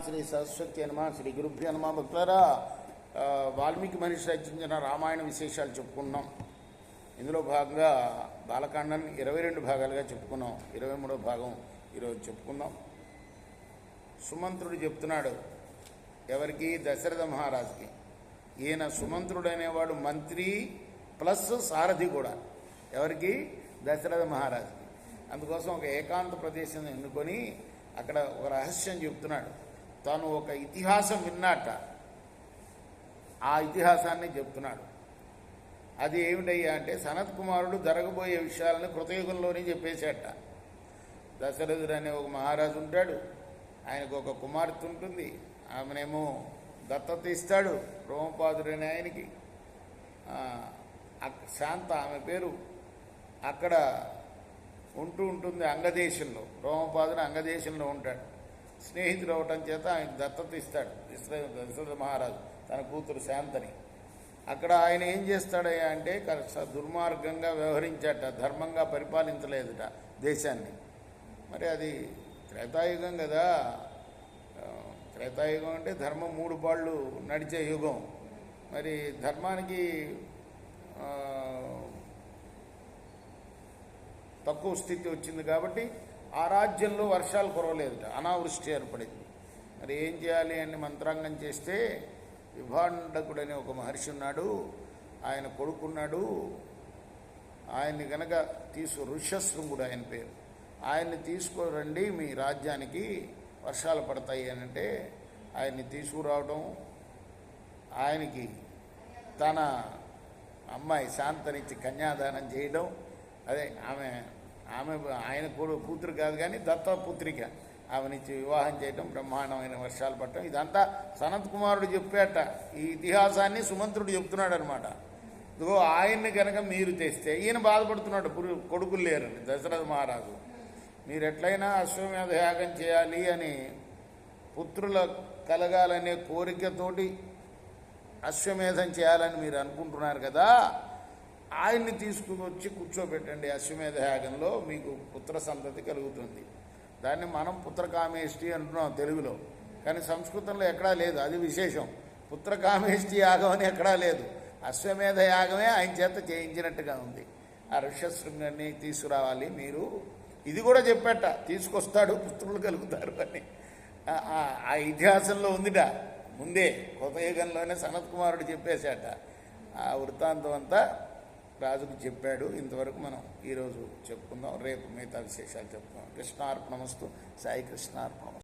శ్రీ సరస్వతి నమ శ్రీ గురుభ్యో నమ. భక్తులారా, వాల్మీకి మహర్షి రచించిన రామాయణ విశేషాలు చెప్పుకున్నాం. ఇందులో భాగంగా బాలకాండాన్ని 22 భాగాలుగా చెప్పుకున్నాం. 23వ భాగం ఈరోజు చెప్పుకుందాం. సుమంత్రుడు చెప్తున్నాడు ఎవరికి? దశరథ మహారాజుకి. ఈయన సుమంత్రుడు అనేవాడు మంత్రి ప్లస్ సారథి కూడా. ఎవరికి? దశరథ మహారాజుకి. అందుకోసం ఒక ఏకాంత ప్రదేశం ఎన్నుకొని అక్కడ ఒక రహస్యం చెప్తున్నాడు. తాను ఒక ఇతిహాసం విన్నాట, ఆ ఇతిహాసాన్ని చెప్తున్నాడు. అది ఏమిటయ్యా అంటే, సనత్ కుమారుడు జరగబోయే విషయాలను కృతయుగంలోనే చెప్పేశాట. దశరథుడు అనే ఒక మహారాజు ఉంటాడు, ఆయనకు ఒక కుమార్తె ఉంటుంది, ఆమెనేమో దత్తత ఇస్తాడు రోమపాదుడైన ఆయనకి. శాంత ఆమె పేరు. అక్కడ ఉంటుంది అంగదేశంలో. రోమపాదుడు అంగదేశంలో ఉంటాడు. స్నేహితుడు అవటం చేత ఆయనకు దత్తత ఇస్తాడు దశరథ మహారాజు తన కూతురు శాంతని. అక్కడ ఆయన ఏం చేస్తాడయ్యా అంటే, దుర్మార్గంగా వ్యవహరించాట, ధర్మంగా పరిపాలించలేదుట దేశాన్ని. మరి అది త్రేతాయుగం కదా. త్రేతాయుగం అంటే ధర్మం 3 పాళ్ళు నడిచే యుగం. మరి ధర్మానికి తక్కువ స్థితి వచ్చింది కాబట్టి ఆ రాజ్యంలో వర్షాలు కురవలేదుట, అనావృష్టి ఏర్పడింది. మరి ఏం చేయాలి అని మంత్రాంగం చేస్తే, విభాండకుడని ఒక మహర్షి ఉన్నాడు, ఆయన కొడుకున్నాడు. ఆయన్ని కనుక ఋష్యశృంగుడు ఆయన పేరు. ఆయన్ని తీసుకురండి, మీ రాజ్యానికి వర్షాలు పడతాయి అని అంటే, ఆయన్ని తీసుకురావడం, ఆయనకి తన అమ్మాయి శాంతనిచ్చి కన్యాదానం చేయడం. అదే ఆయన కూతురు కాదు కానీ దత్తపుత్రిక, ఆమెనిచ్చి వివాహం చేయటం, బ్రహ్మాండమైన వర్షాలు పడటం. ఇదంతా సనత్ కుమారుడు చెప్పాట. ఈ ఇతిహాసాన్ని సుమంత్రుడు చెప్తున్నాడు అనమాట. ఇదిగో ఆయన్ని కనుక మీరు తెస్తే, ఈయన బాధపడుతున్నాడు, కొడుకులు లేరని దశరథ మహారాజు. మీరు ఎట్లయినా అశ్వమేధ యాగం చేయాలి అని, పుత్రుల కలగాలనే కోరికతోటి అశ్వమేధం చేయాలని మీరు అనుకుంటున్నారు కదా, ఆయన్ని తీసుకుని వచ్చి కూర్చోబెట్టండి అశ్వమేధ యాగంలో, మీకు పుత్ర సంతతి కలుగుతుంది. దాన్ని మనం పుత్రకామేష్టి అంటున్నాం తెలుగులో, కానీ సంస్కృతంలో ఎక్కడా లేదు. అది విశేషం. పుత్రకామేష్టి యాగం అని ఎక్కడా లేదు. అశ్వమేధ యాగమే ఆయన చేత చేయించినట్టుగా ఉంది. ఆ ఋష్యశృంగాన్ని తీసుకురావాలి మీరు. ఇది కూడా చెప్పాట, తీసుకొస్తాడు, పుత్రులు కలుగుతారు అని. ఆ ఇతిహాసంలో ఉందిట ముందే. కృతయుగంలోనే సనత్ కుమారుడు చెప్పేశాట. ఆ వృత్తాంతం అంతా రాజుకు చెప్పాడు. ఇంతవరకు మనం ఈరోజు చెప్పుకుందాం. రేపు మిగతా విశేషాలు చెప్పుకుందాం. కృష్ణార్పణమస్తు. సాయి కృష్ణార్పణమస్తు.